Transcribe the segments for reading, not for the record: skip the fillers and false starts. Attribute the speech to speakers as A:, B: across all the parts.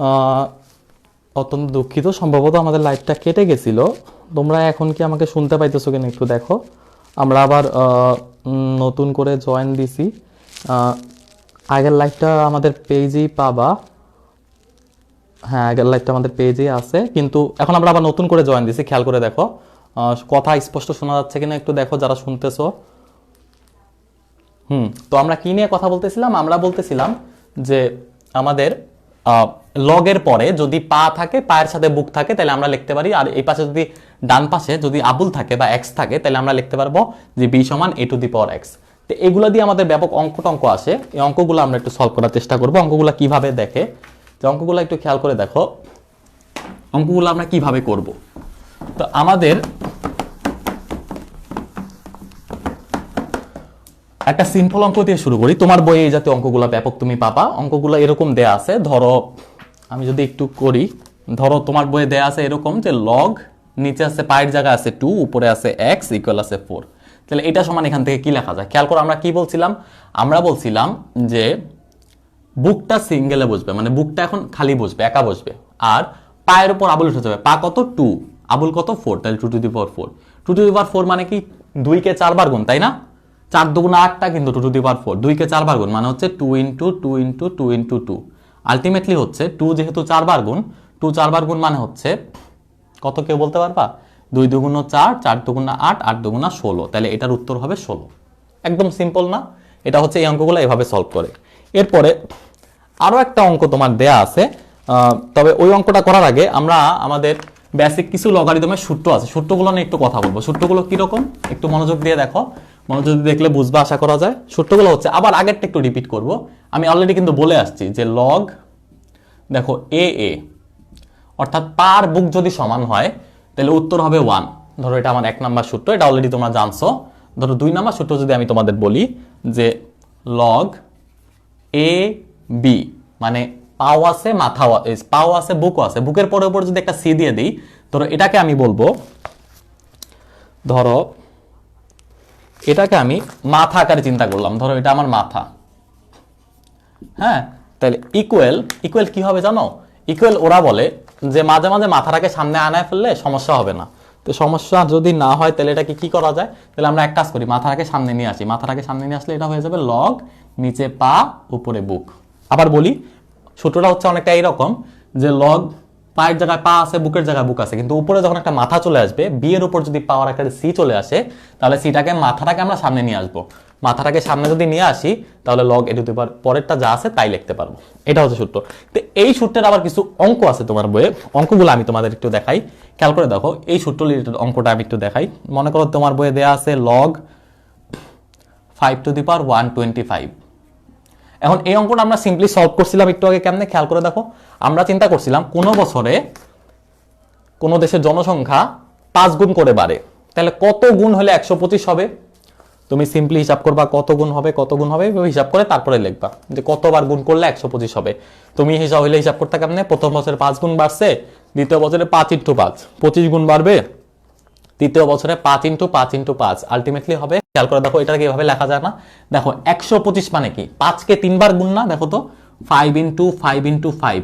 A: আহ, অত্যন্ত দুঃখিত, সম্ভবত আমাদের লাইভটা কেটে গেছিল। তোমরা এখন কি আমাকে শুনতে পাইতেছো কিনা একটু দেখো। আমরা আবার নতুন করে জয়েন দিছি। আহ, আগের লাইভটা আমাদের পেজেই পাবা। হ্যাঁ, আগের লাইভটা আমাদের পেজেই আছে, কিন্তু এখন আমরা আবার নতুন করে জয়েন দিছি, খেয়াল করে দেখো। কথা স্পষ্ট শোনা যাচ্ছে কিনা একটু দেখো যারা শুনতেছো। তো আমরা কি নিয়ে কথা বলতেছিলাম? আমরা বলতেছিলাম যে আমাদের লগের পরে যদি পা থাকে, পায়ের সাথে বুক থাকে, তাহলে আমরা লিখতে পারি, আর এই পাশে যদি ডান পাশে যদি আবুল থাকে বা এক্স থাকে, তাহলে আমরা লিখতে পারবো যে বি সমান এ টু দি পাওয়ার এক্স। তো এগুলো দিয়ে আমাদের ব্যাপক অঙ্ক আসে। এই অঙ্কগুলো আমরা একটু সলভ করার চেষ্টা করবো। অঙ্কগুলো কিভাবে দেখে, যে অঙ্কগুলো একটু খেয়াল করে দেখো অঙ্কগুলো আমরা কিভাবে করব। তো আমাদের একটা সিম্পল অঙ্ক দিয়ে শুরু করি। তোমার বইয়ে এই জাতীয় অঙ্কগুলো ব্যাপক তুমি পাবা। অঙ্কগুলো এরকম দেয়া আছে, ধরো আমি যদি একটু করি, ধরো তোমার বইয়ে দেয়া আছে এরকম যে লগ, নিচে আছে পায়ের জায়গা আছে 2, উপরে আছে x ইকুয়াল আছে 4। তাহলে এটা সমান এখান থেকে কি লেখা যায়? খেয়াল করো আমরা কি বলছিলাম। আমরা বলছিলাম যে বুকটা সিঙ্গেলে বসবে, মানে বুকটা এখন খালি বসবে, একা বসবে, আর পায়ের উপর আবুল উঠে যাবে। পা কত? 2, আবুল কত? 4, তাহলে 2 two the power 4। 2 two the পাওয়ার 4 মানে কি? 2 কে 4 বার গুণ, তাই না? 4 দুগুণ 8টা, কিন্তু 2 টু দি পাওয়ার 4 2 কে 4 বার গুণ মানে হচ্ছে 2 ইন্টু 2 ইন্টু 2 ইন্টু 2। আলটিমেটলি হচ্ছে 2 যেহেতু 4 বার গুণ, 2 4 বার গুণ মানে হচ্ছে কত, কেউ বলতে পারবা? 2 দুগুণ 4, 4 দুগুণ 8, 8 দুগুণ 16, তাহলে এটার উত্তর হবে 16। একদম সিম্পল না? এটা হচ্ছে এই অঙ্কগুলো এভাবে সলভ করে। এরপরে আরো একটা অঙ্ক তোমার দেয়া আছে, তবে ওই অঙ্কটা করার আগে আমরা আমাদের বেসিক কিছু লগারিদমের সূত্র আছে, সূত্রগুলো নিয়ে একটু কথা বলবো। সূত্রগুলো কিরকম একটু মনোযোগ দিয়ে দেখো, মনোযোগ দিয়ে দেখলে বুঝবা আশা করা যায়। সূত্রগুলো হচ্ছে, আবার আগেরটা একটু রিপিট করব, আমি অলরেডি কিন্তু বলে আসছি যে লগ, দেখো এ এ অর্থাৎ পার বুক যদি সমান হয় তাহলে উত্তর হবে 1। ধরো এটা আমার 1 নাম্বার সূত্র, এটা অলরেডি তোমরা জানছো। ধরো 2 নাম্বার সূত্র যদি আমি তোমাদের বলি যে লগ এ বি, মানে পাও আছে, মাথাও, পাও আছে, বুকও আছে, বুকের পরে উপর যদি একটা সি দিয়ে দিই, ধরো এটাকে আমি বলবো, ধরো এটাকে আমি মাথা আকারে চিন্তা করলাম, ধরো এটা আমার মাথা। হ্যাঁ, তাহলে ইকুয়াল, ইকুয়াল কি হবে জানো? ইকুয়াল ওরা বলে যে মাঝে মাঝে মাথাটাকে সামনে আনায় ফেললে সমস্যা হবে না। তো সমস্যা যদি না হয় তাহলে এটাকে কি করা যায়? তাহলে আমরা এক কাজ করি, মাথাটাকে সামনে নিয়ে আসি। মাথাটাকে সামনে নিয়ে আসলে এটা হয়ে যাবে লগ, নিচে পা, উপরে বুক। আবার বলি, সূত্রটা হচ্ছে অনেকটা এইরকম যে লগ, পায়ের জায়গায় পা আছে, বুকের জায়গায় বুক আছে, কিন্তু উপরে যখন একটা মাথা চলে আসবে, বি এর উপর যদি পাওয়ার একটা সি চলে আসে, তাহলে সিটাকে, মাথাটাকে আমরা সামনে নিয়ে আসবো। মাথাটাকে সামনে যদি নিয়ে আসি তাহলে লগ এ টু দি পাওয়ার পরেরটা যা আছে তাই লিখতে পারবো। এটা হচ্ছে সূত্র। তো এই সূত্রের আবার কিছু অঙ্ক আছে তোমার বইয়ে, অঙ্কগুলো আমি তোমাদের একটু দেখাই, খেয়াল করে দেখো। এই সূত্র রিলেটেড অঙ্কটা আমি একটু দেখাই। মনে করো তোমার বইয়ে দেয়া আছে লগ 5 টু দি পাওয়ার 125। এখন এই অঙ্কটা আমরা সিম্পলি সলভ করছিলাম একটু আগে, কেমনে খেয়াল করে দেখো। আমরা চিন্তা করছিলাম কোন বছরে কোন দেশের জনসংখ্যা 5 গুণ করে বাড়ে, তাহলে কত গুণ হলে 125 হবে। তুমি সিম্পলি হিসাব করবা কত গুণ হবে, কত গুণ হবে, হিসাব করে তারপরে লিখবা যে কতবার গুণ করলে 125 হবে। তুমি হিসাব হইলে হিসাব করতে কেমনে? প্রথম বছরে 5 গুণ বাড়ছে, দ্বিতীয় বছরে 5 ইন্টু 5, 25 গুণ বাড়বে, তৃতীয় বছরে 5 ইন্টু 5 ইন্টু 5, আলটিমেটলি হবে, খেয়াল করে দেখো এটাকে এভাবে লেখা যায় না? দেখো 125 মানে কি? 5 কে 3 বার গুণ না? দেখো তো 5 ইন্টু 5 ইন্টু 5,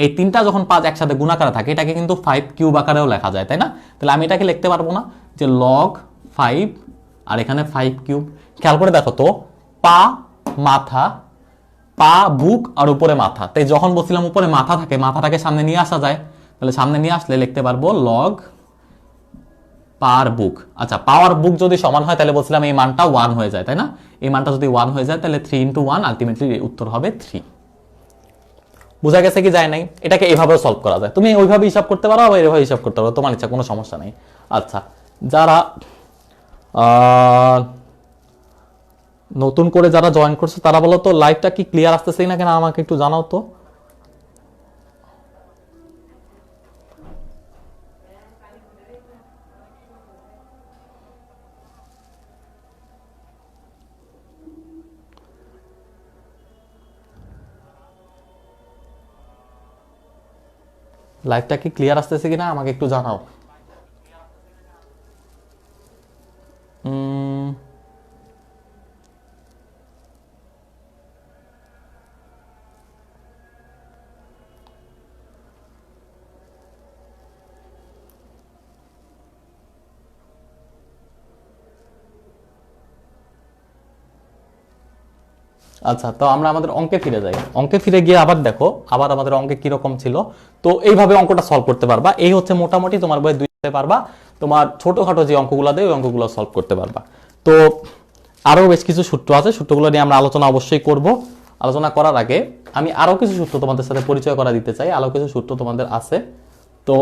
A: এই তিনটা যখন 5 একসাথে গুণাকারে থাকে এটাকে কিন্তু 5 কিউব আকারেও লেখা যায়, তাই না? তাহলে আমি এটাকে লিখতে পারবো না যে লগ 5 আর এখানে 5 কিউব? খেয়াল করে দেখো তো, পা, মাথা, পা, বুক আর উপরে মাথা, তাই যখন বলছিলাম উপরে মাথা থাকে, মাথাটাকে সামনে নিয়ে আসা যায়, তাহলে সামনে নিয়ে আসলে লিখতে পারবো লগ পার বুক। আচ্ছা, পাওয়ার বুক যদি সমান হয় তাহলে বলছিলাম এই মানটা 1 হয়ে যায়, তাই না? এই মানটা যদি 1 হয়ে যায় তাহলে 3 ইন্টু 1, আলটিমেটলি উত্তর হবে 3। বোঝা গেছে কি যায় নাই? এটাকে এইভাবেও সলভ করা যায়, তুমি ওইভাবে হিসাব করতে পারো, আবার এইভাবে হিসাব করতে পারো, তোমার ইচ্ছা, কোনো সমস্যা নেই। আচ্ছা, যারা নতুন করে যারা জয়েন করছে তারা বলো তো লাইভটা কি ক্লিয়ার আসতেছে না কেন, আমাকে একটু জানাও তো। লাইভটা কি ক্লিয়ার আসতেছে কিনা আমাকে একটু জানাও। আচ্ছা, তো আমরা আমাদের অঙ্কে ফিরে যাই। অঙ্কে ফিরে গিয়ে আবার দেখো, আবার আমাদের অঙ্কে কি রকম ছিল। তো এইভাবে অঙ্কটা সলভ করতে পারবা। এই হচ্ছে মোটামুটি তোমার বইয়ে দুইতে পারবা। তোমার ছোটখাটো যে অঙ্কগুলো দেয় ওই অঙ্কগুলো সলভ করতে পারবা। তো আরো বেশ কিছু সূত্র আছে, সূত্রগুলো নিয়ে আমরা আলোচনা অবশ্যই করব। আলোচনা করার আগে আমি আরো কিছু সূত্র তোমাদের সাথে পরিচয় করা দিতে চাই। আরো কিছু সূত্র তোমাদের আছে। তো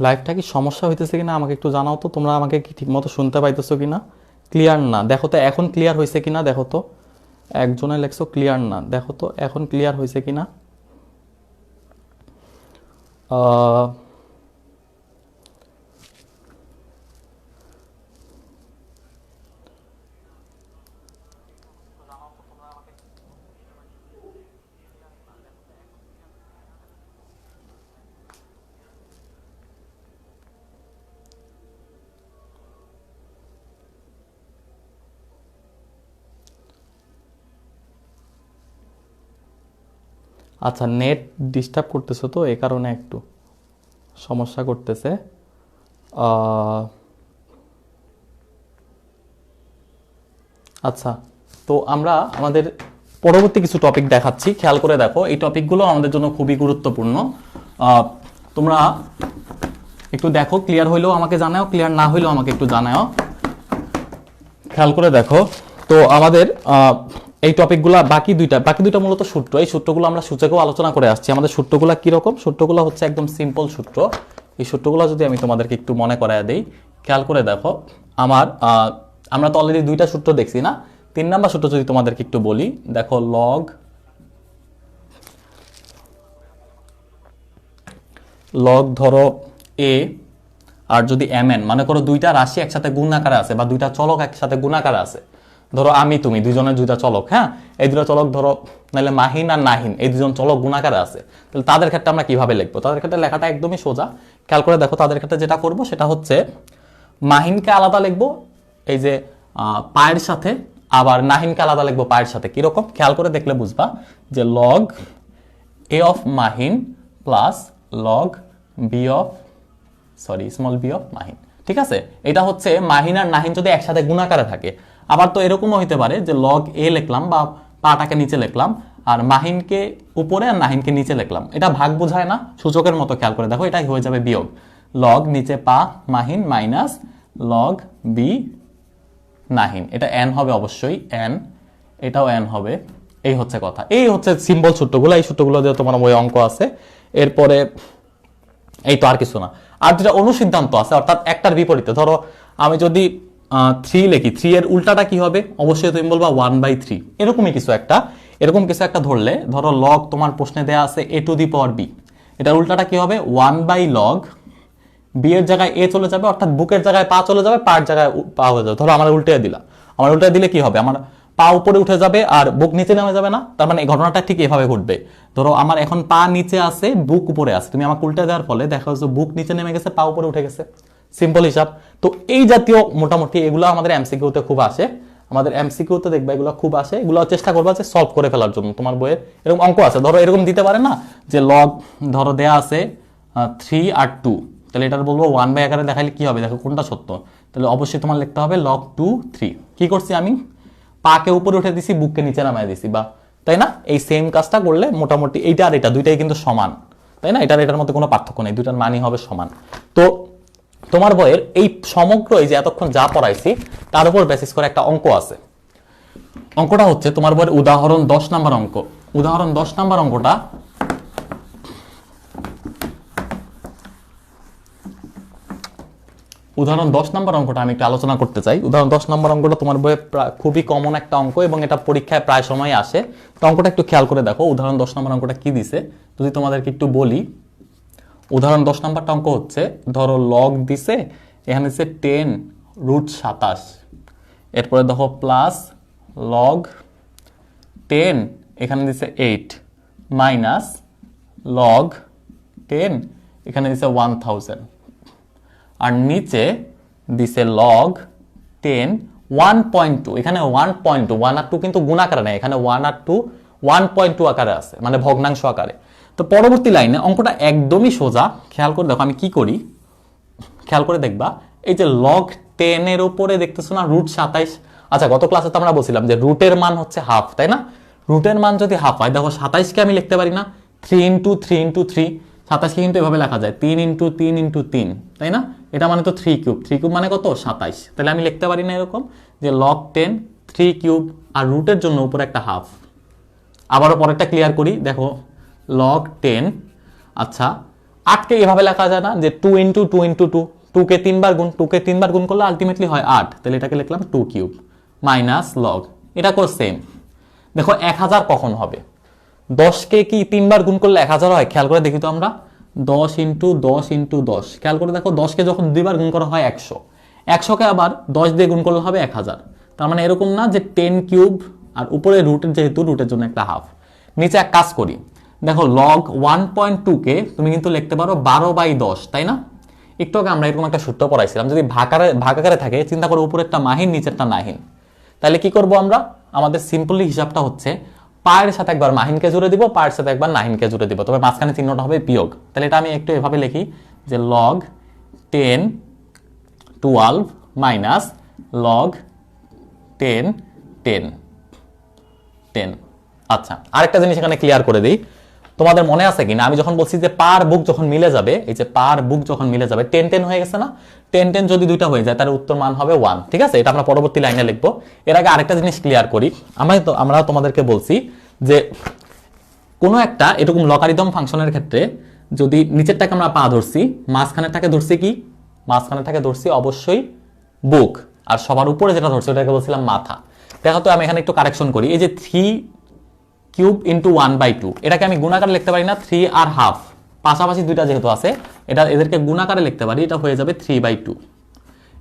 A: লাইভটা কি সমস্যা হইতেছে কিনা আমাকে একটু জানাও তো। তোমরা আমাকে কি ঠিকমতো শুনতে পাইতেছো কিনা? ক্লিয়ার না, দেখো তো এখন ক্লিয়ার হয়েছে কিনা দেখো তো। একজনে লেখছো ক্লিয়ার না, দেখো তো এখন ক্লিয়ার হয়েছে কিনা। আহ আচ্ছা, নেট ডিস্টার্ব করতেছে তো এই কারণে একটু সমস্যা করতেছে। আচ্ছা, তো আমরা আমাদের পরবর্তী কিছু টপিক দেখাচ্ছি, খেয়াল করে দেখো। এই টপিকগুলো আমাদের জন্য খুবই গুরুত্বপূর্ণ। তোমরা একটু দেখো, ক্লিয়ার হইলেও আমাকে জানাও, ক্লিয়ার না হইলেও আমাকে একটু জানাও। খেয়াল করে দেখো। তো আমাদের এই টপিকগুলো বাকি দুইটা মূলত সূত্র। এই সূত্রগুলো আমরা সূচকেও আলোচনা করে আসছি। আমাদের সূত্রগুলো কিরকম? সূত্রগুলো হচ্ছে একদম সিম্পল সূত্র। এই সূত্রগুলো যদি আমি তোমাদেরকে একটু মনে করায় দিই, খেয়াল করে দেখো। আমরা তো অলরেডি দুইটা সূত্র দেখছি না? 3 নাম্বার সূত্র যদি তোমাদেরকে একটু বলি, দেখো লগ ধরো এ, আর যদি mn, মানে করো দুইটা রাশি একসাথে গুণ আকারে আছে বা দুইটা চলক একসাথে গুণ আকারে আছে। ধরো আমি তুমি দুইজনের দুইটা চলক, হ্যাঁ, এই দুটো চলক ধরো, নাহলে মাহিন আর নাহিন, এই দুজন চলক গুণ আকারে আছে। তাহলে তাদের ক্ষেত্রে আমরা কিভাবে লিখবো? তাদের ক্ষেত্রে লেখাটা একদমই সোজা। খেয়াল করে দেখো, তাদের ক্ষেত্রে যেটা করবো সেটা হচ্ছে মাহিনকে আলাদা লিখবো এই যে পায়ের সাথে, আবার নাহিনকে আলাদা লিখবো পায়ের সাথে। কিরকম? খেয়াল করে দেখলে বুঝবা যে লগ এ অফ মাহিন plus log B of small B of মাহিন। ঠিক আছে, এটা হচ্ছে মাহিন আর নাহিন যদি একসাথে গুণাকারে থাকে। আবার তো এরকমও হইতে পারে যে লগ এ লিখলাম বা পাটাকে নিচে লিখলাম, আর মাহিনকে উপরে আর নাহিনকে নিচে লিখলাম। এটা ভাগ বোঝায় না, সূচকের মতো। খেয়াল করে দেখো, এটাই হয়ে যাবে বিয়োগ। লগ নিচে পা মাহিন মাইনাস লগ বি নাহিন। এটা এন হবে অবশ্যই, এন, এটাও এন হবে। এই হচ্ছে কথা। এই হচ্ছে সিম্বল সূত্রগুলো। এই সূত্রগুলো দিয়ে তোমার ওই অঙ্ক আছে। এরপরে এই তো, আর কিছু না। আর যেটা অনুসিদ্ধান্ত আছে, অর্থাৎ একটার বিপরীতে। ধরো আমি যদি 3 লিখি, 3 এর উল্টাটা কি হবে? অবশ্যই তুমি বলবা 1/3। এরকমই কিছু একটা, এরকম কিছু একটা ধরলে, ধরো লগ তোমার প্রশ্নে দেয়া আছে a two the power b, এটার উল্টাটা কি হবে? 1/log বি এর জায়গায় এ চলে যাবে, অর্থাৎ বুকের জায়গায় পা চলে যাবে, পার জায়গায় পা হয়ে যাবে। ধরো আমার উল্টে দিলা, আমার উল্টে দিলে কি হবে? আমার পা উপরে উঠে যাবে আর বুক নিচে নেমে যাবে না? তার মানে এই ঘটনাটা ঠিক এভাবে ঘটবে। ধরো আমার এখন পা নিচে আছে, বুক উপরে আছে, তুমি আমাকে উল্টে দেওয়ার ফলে দেখা যাচ্ছে বুক নিচে নেমে গেছে, পা উপরে উঠে গেছে। সিম্পল হিসাব। তো এই জাতীয় মোটামুটি এগুলো আমাদের এমসিকিউতে খুব আসে। আমাদের এমসিকিউতে দেখবা এগুলো খুব আসে। এগুলো চেষ্টা করবা যে সলভ করে ফেলার জন্য। তোমার বইয়ের এরকম অঙ্ক আছে, ধরো এরকম দিতে পারে না যে লগ ধরো দেয়া আছে 3 আর 2, তাহলে এটার বলবো 1 আকারে দেখাইলে কি হবে? দেখো কোনটা সত্য। তাহলে অবশ্যই তোমার লিখতে হবে log 2 3। কি করছি আমি? পাকে উপরে উঠে দিছি, বুককে নিচে নামায় দিছি, বা তাই না? এই সেম কাজটা করলে মোটামুটি এইটা আর এটা দুইটাই কিন্তু সমান, তাই না? এটার মধ্যে কোনো পার্থক্য নেই, দুইটার মানই হবে সমান। তো তোমার বইয়ের এই সমগ্র এই যে এতক্ষণ যা পড়াইছি তার উপর বেসিস করে একটা অঙ্ক আছে। অঙ্কটা হচ্ছে তোমার বইয়ের উদাহরণ 10 নাম্বার অঙ্ক। উদাহরণ 10 নাম্বার অঙ্কটা আমি একটু আলোচনা করতে চাই। উদাহরণ 10 নম্বর অঙ্কটা তোমার বইয়ে খুবই কমন একটা অঙ্ক এবং এটা পরীক্ষায় প্রায় সময় আসে। তো অঙ্কটা একটু খেয়াল করে দেখো। উদাহরণ 10 নম্বর অঙ্কটা কি দিছে যদি তোমাদেরকে একটু বলি। উদাহরণ 10 নম্বরটা অঙ্ক হচ্ছে, ধরো লগ দিছে, এখানে দিছে 10√27, এরপরে দেখো প্লাস লগ 10, এখানে দিছে 8, মাইনাস লগ 10, এখানে দিছে 1000। আর নিচে দিছে লগ 10 1.2, এখানে 1.2 1 আর 2 কিন্তু গুণ আকারে নেই, এখানে 1 আর 2 1.2 আকারে আছে, মানে ভগ্নাংশ আকারে। তো পরবর্তী লাইনে অঙ্কটা একদমই সোজা, খেয়াল করে দেখো আমি কি করি, খেয়াল করে দেখবা এই যে লগ 10 এর উপরে দেখতেছো না রুট 27। আচ্ছা গত ক্লাসে তো আমরা বলছিলাম যে রুটের মান হচ্ছে হাফ, তাই না? রুটের মান যদি হাফ হয়, দেখো 27 কে আমি লিখতে পারি না 3 ইন্টু 3 ইন্টু 3, 27 কে কিন্তু এভাবে লেখা যায় 3 ইন্টু 3 ইন্টু 3, তাই না? এটা মানে তো 3 কিউব, 3 কিউব মানে কত 27। তাহলে আমি লিখতে পারি না এরকম যে লগ 10 3 কিউব আর রুটের জন্য উপরে একটা হাফ। আবারও পরেরটা ক্লিয়ার করি, দেখো লগ 10, আচ্ছা 8 কে এভাবে লেখা যায় না যে 2 ইন্টু 2 ইন্টু 2, 2 কে 3 বার গুণ, 2 কে 3 বার গুণ করলে আলটিমেটলি হয় 8, তাহলে এটাকে লিখলাম 2 কিউব মাইনাস লগ, এটা করে সেম। দেখো 1000 কখন হবে, 10 কে কি 3 বার গুণ করলে 1000 হয়? খেয়াল করে দেখি তো আমরা, 10 ইন্টু 10 ইন্টু 10, খেয়াল করে দেখো 10 কে যখন 2 বার গুণ করা হয় 100, 100 কে আবার 10 দিয়ে গুণ করলে হবে 1000। তার মানে এরকম না যে 10 কিউব আর উপরে রুটের, যেহেতু রুটের জন্য একটা হাফ। নিচে এক কাজ করি, দেখো লগ 1.2 কে তুমি কিন্তু লিখতে পারো 12/10, তাই না? একটু আগে আমরা এরকম একটা সূত্র পড়াইছিলাম, যদি ভাগাকারে থাকে চিন্তা করো উপরেরটা মাহিন নিচেরটা নাহিন, তাহলে কি করব আমরা? আমাদের সিম্পলি হিসাবটা হচ্ছে পায়ের সাথে একবার মাহিনকে জুড়ে দিব, পায়ের সাথে একবার নাহিনকে জুড়ে দিব, তবে মাঝখানে চিহ্নটা হবে বিয়োগ। তাহলে এটা আমি একটু এভাবে লিখি যে লগ 10 12 মাইনাস লগ 10 10 10। আচ্ছা আরেকটা জিনিস এখানে ক্লিয়ার করে দিই, তোমাদের মনে আছে কিনা আমি যখন বলছি যে পার বুক যখন মিলে যাবে, এই যে পার বুক যখন মিলে যাবে 10 10 হয়ে গেছে না, 10 10 যদি দুইটা হয়ে যায় তাহলে উত্তর মান হবে 1, ঠিক আছে? এটা আমরা পরবর্তী লাইনে লিখবো। এর আগে আরেকটা জিনিস ক্লিয়ার করি, আমরা তোমাদেরকে বলছি যে কোনো একটা এরকম লগারিদম ফাংশনের ক্ষেত্রে যদি নিচেরটাকে আমরা পা ধরছি, মাঝখানেরটাকে ধরছি কি? মাঝখানেরটাকে ধরছি অবশ্যই বুক, আর সবার উপরে যেটা ধরছি ওটাকে বলছিলাম মাথা। দেখো তো আমি এখানে একটু কারেকশন করি, এই যে 3 কিউব ইন্টু 1/2, এটাকে আমি গুণাকারে লিখতে পারি না 3 আর হাফ, পাশাপাশি দুইটা যেহেতু আছে এটা এদেরকে গুণাকারে লিখতে পারি, এটা হয়ে যাবে 3/2।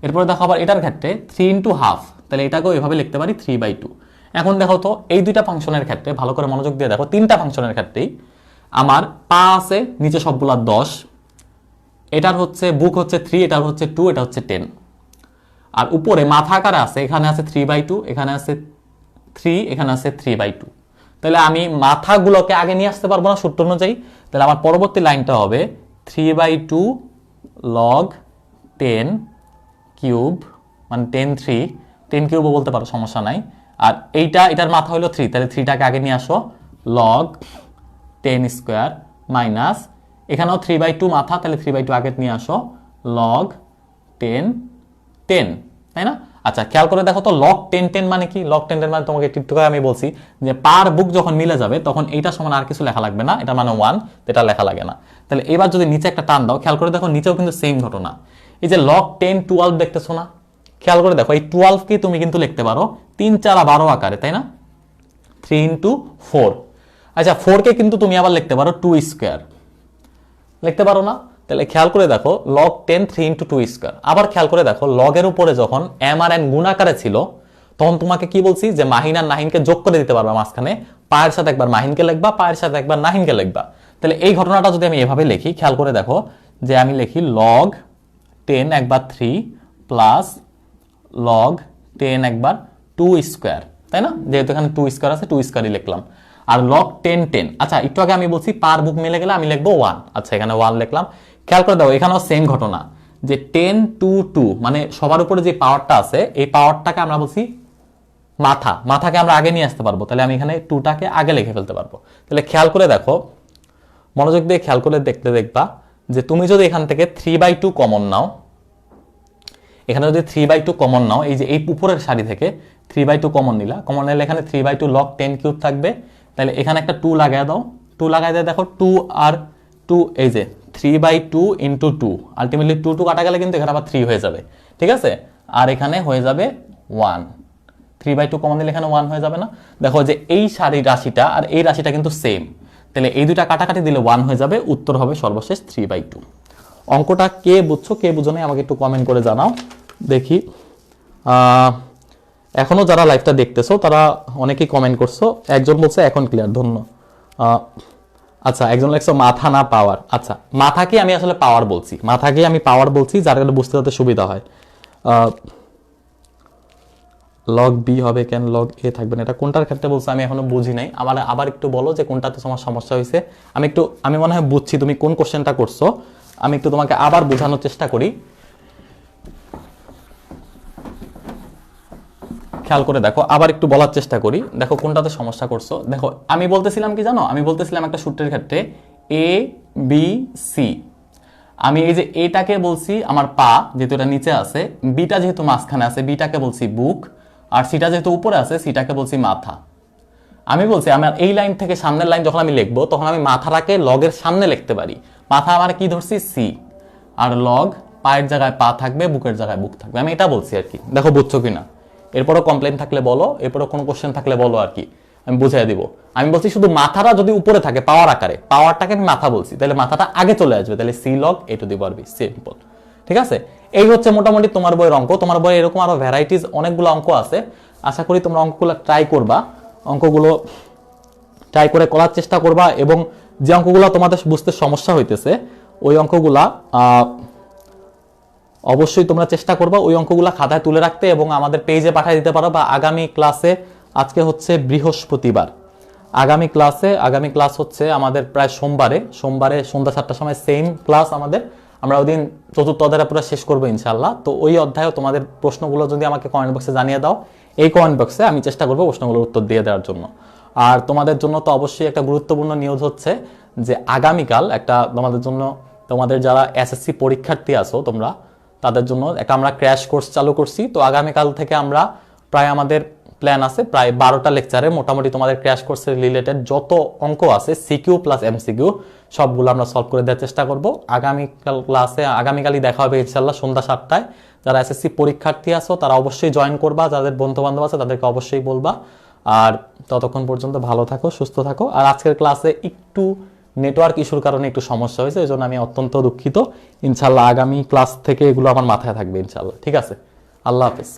A: এরপরে দেখো আবার এটার ক্ষেত্রে 3 ইন্টু হাফ, তাহলে এটাকেও এভাবে লিখতে পারি 3/2। এখন দেখো তো এই দুইটা ফাংশনের ক্ষেত্রে ভালো করে মনোযোগ দিয়ে দেখো, তিনটা ফাংশনের ক্ষেত্রেই আমার পা আছে নিচে সবগুলা 10, এটার হচ্ছে বুক হচ্ছে 3, এটার হচ্ছে 2, এটা হচ্ছে 10, আর উপরে মাথা আকারে আছে, এখানে আছে 3/2, এখানে আছে 3, এখানে আছে 3/2। তাহলে আমি মাথাগুলোকে আগে নিয়ে আসতে পারবো না সূত্র অনুযায়ী, তাহলে আমার পরবর্তী লাইনটা হবে 3/2 লগ 10 কিউব, মানে 10 কিউবও বলতে পারো সমস্যা নাই, আর এটার মাথা হলো 3, তাহলে 3টাকে আগে নিয়ে আসো লগ 10 স্কোয়ার মাইনাস এখানেও 3/2 মাথা, তাহলে 3/2 আগে নিয়ে আসো লগ 10 10, তাই না? আচ্ছা খেয়াল করে দেখো তো লগ 10 10 মানে কি? লগ 10 10 মানে তোমাকে একটু আমি বলছি যে পার বুক যখন মিলে যাবে তখন এইটা সমান আর কিছু লেখা লাগবে না, এটা মানে 1, এটা লেখা লাগে না। তাহলে এবার যদি নিচে একটা টান দাও, খেয়াল করে দেখো নিচেও কিন্তু সেম ঘটনা, এই যে লগ 10 12 দেখতেছো না, খেয়াল করে দেখো এই 12 কে তুমি কিন্তু লিখতে পারো 3 4 12 আকারে, তাই না? 3 ইন্টু 4, আচ্ছা 4 কে কিন্তু তুমি আবার লিখতে পারো 2 স্কোয়ার, লিখতে পারো না? তাহলে খেয়াল করে দেখো লগ 10 3 ইন্টু 2 স্কোয়ার। আবার খেয়াল করে দেখো লগের উপরে যখন এম আর এন গুণাকারে ছিল তখন তোমাকে কি বলছি যে মাহিন আর নাহিনকে যোগ করে দিতে পারবা মাঝখানে, পায়ের সাথে একবার মাহিনকে লিখবা, পায়ের সাথে একবার নাহিনকে লিখবা। তাহলে এই ঘটনাটা যদি আমি এভাবে লিখি, খেয়াল করে দেখো যে আমি লিখি লগ 10 একবার 3 প্লাস লগ 10 একবার 2 স্কোয়ার, তাই না? যেহেতু এখানে 2 স্কোয়ার আছে 2 স্কোয়ারই লিখলাম। আর লগ 10 10, আচ্ছা একটু আগে আমি বলছি পার বুক মিলে গেলে আমি লিখবো 1, আচ্ছা এখানে 1 লিখলাম। খেয়াল করে দাও এখানেও সেম ঘটনা যে 10 2 2, মানে সবার উপরে যে পাওয়ারটা আছে এই পাওয়ারটাকে আমরা বলছি মাথাকে আমরা আগে নিয়ে আসতে পারবো, তাহলে আমি এখানে 2টাকে আগে লিখে ফেলতে পারবো। তাহলে খেয়াল করে দেখো, মনোযোগ দিয়ে খেয়াল করে দেখবা যে তুমি যদি এখান থেকে 3/2 কমন নাও, এখানে যদি 3/2 কমন নাও, এই যে এই উপরের সারি থেকে 3/2 কমন নিলা, কমন নিলে এখানে 3/2 লগ 10 কিউব থাকবে, তাহলে এখানে একটা 2 লাগাই দাও, 2 লাগাই দিয়ে দেখো 2 আর 2, এই যে 3/2 ইন্টু 2, আলটিমেটলি 2 কাটা গেলে কিন্তু এখানে আবার 3 হয়ে যাবে, ঠিক আছে? আর এখানে হয়ে যাবে 1, 3/2 কমন দিলে এখানে 1 হয়ে যাবে না? দেখো যে এই সারি রাশিটা আর এই রাশিটা কিন্তু সেম, তাহলে এই দুইটা কাটাকাটি দিলে 1 হয়ে যাবে, উত্তর হবে সর্বশেষ 3/2। অঙ্কটা কে বুঝছো কে বুঝো নাই আমাকে একটু কমেন্ট করে জানাও দেখি। এখনো যারা লাইভটা দেখতেছো তারা অনেকেই কমেন্ট করছো, একজন বলছে এখন ক্লিয়ার, ধন্য। আচ্ছা, একজন লেখছো মাথা না পাওয়ার। আচ্ছা, মাথাকে আমি আসলে পাওয়ার বলছি, মাথাকে আমি পাওয়ার বলছি, যার কারণে বুঝতে যাতে সুবিধা হয়। লগ বি হবে কেন, লগ এ থাকবে না, এটা কোনটার ক্ষেত্রে বলছো আমি এখনো বুঝি নাই। আমার আবার একটু বলো যে কোনটাতে তোমার সমস্যা হয়েছে। আমি মনে হয় বুঝছি তুমি কোন কোশ্চেনটা করছো। আমি একটু তোমাকে আবার বোঝানোর চেষ্টা করি, খেয়াল করে দেখো, আবার একটু বলার চেষ্টা করি, দেখো কোনটাতে সমস্যা করছো। দেখো আমি বলতেছিলাম কি জানো, আমি বলতেছিলাম একটা সূত্রের ক্ষেত্রে এ বি সি, আমি এই যে এটাকে বলছি আমার পা, যেহেতু এটা নিচে আছে, বিটা যেহেতু মাঝখানে আছে, বিটাকে বলছি বুক, আর সিটা যেহেতু উপরে আছে, সিটাকে বলছি মাথা। আমি বলছি আমার এই লাইন থেকে সামনের লাইন যখন আমি লিখবো, তখন আমি মাথাটাকে লগের সামনে লিখতে পারি। মাথা আমার কি ধরছি, সি, আর লগ পায়ের জায়গায় পা থাকবে, বুকের জায়গায় বুক থাকবে, আমি এটা বলছি আর কি। দেখো বুঝছো কিনা, এরপরও কমপ্লেন থাকলে বলো, এরপরও কোনো কোশ্চেন থাকলে বলো আর কি, আমি বুঝাই দিব। আমি বলছি শুধু মাথাটা যদি উপরে থাকে পাওয়ার আকারে, পাওয়ারটাকে আমি মাথা বলছি, তাহলে মাথাটা আগে চলে আসবে, তাহলে C log A to the power B, simple. ঠিক আছে, এই হচ্ছে মোটামুটি তোমার বইয়ের অঙ্ক। তোমার বইয়ে এরকম আরো ভ্যারাইটিস অনেকগুলো অঙ্ক আছে, আশা করি তোমরা অঙ্কগুলো ট্রাই করবা, অঙ্কগুলো ট্রাই করে করার চেষ্টা করবা, এবং যে অঙ্কগুলো তোমাদের বুঝতে সমস্যা হইতেছে ওই অঙ্কগুলা অবশ্যই তোমরা চেষ্টা করবা ওই অঙ্কগুলা খাতায় তুলে রাখতে এবং আমাদের পেজে পাঠিয়ে দিতে পারো, বা আগামী ক্লাসে, আজকে হচ্ছে বৃহস্পতিবার, আগামী ক্লাস হচ্ছে আমাদের প্রায় সোমবারে সন্ধ্যা 7টার সময় সেম ক্লাস আমাদের। আমরা ওই দিন চতুর্থ অধ্যায়টা পুরো শেষ করবো ইনশাআল্লাহ। তো ওই অধ্যায়ে তোমাদের প্রশ্নগুলো যদি আমাকে কমেন্ট বক্সে জানিয়ে দাও, এই কমেন্ট বক্সে আমি চেষ্টা করবো প্রশ্নগুলোর উত্তর দিয়ে দেওয়ার জন্য। আর তোমাদের জন্য তো অবশ্যই একটা গুরুত্বপূর্ণ নিউজ হচ্ছে যে আগামীকাল একটা তোমাদের জন্য, তোমাদের যারা এসএসসি পরীক্ষার্থী আছো তোমরা, তাদের জন্য একটা আমরা ক্র্যাশ কোর্স চালু করছি। তো আগামীকাল থেকে আমরা প্রায় আমাদের প্ল্যান আছে প্রায় 12টা লেকচারে মোটামুটি তোমাদের ক্র্যাশ কোর্সের রিলেটেড যত অঙ্ক আছে সিকিউ প্লাস এমসিকিউ সবগুলো আমরা সলভ করে দেওয়ার চেষ্টা করব। আগামীকালই দেখা হবে ইনশাআল্লাহ সন্ধ্যা 7টায়। যারা এসএসসি পরীক্ষার্থী আছো তারা অবশ্যই জয়েন করবা, যাদের বন্ধু বান্ধব আছে তাদেরকে অবশ্যই বলবা। আর ততক্ষণ পর্যন্ত ভালো থাকো, সুস্থ থাকো। আর আজকের ক্লাসে একটু নেটওয়ার্ক ইস্যুর কারণে একটু সমস্যা হয়েছে, এই জন্য আমি অত্যন্ত দুঃখিত। ইনশাআল্লাহ আগামী ক্লাস থেকে এগুলো আমার মাথায় থাকবে ইনশাআল্লাহ। ঠিক আছে, আল্লাহ হাফেজ।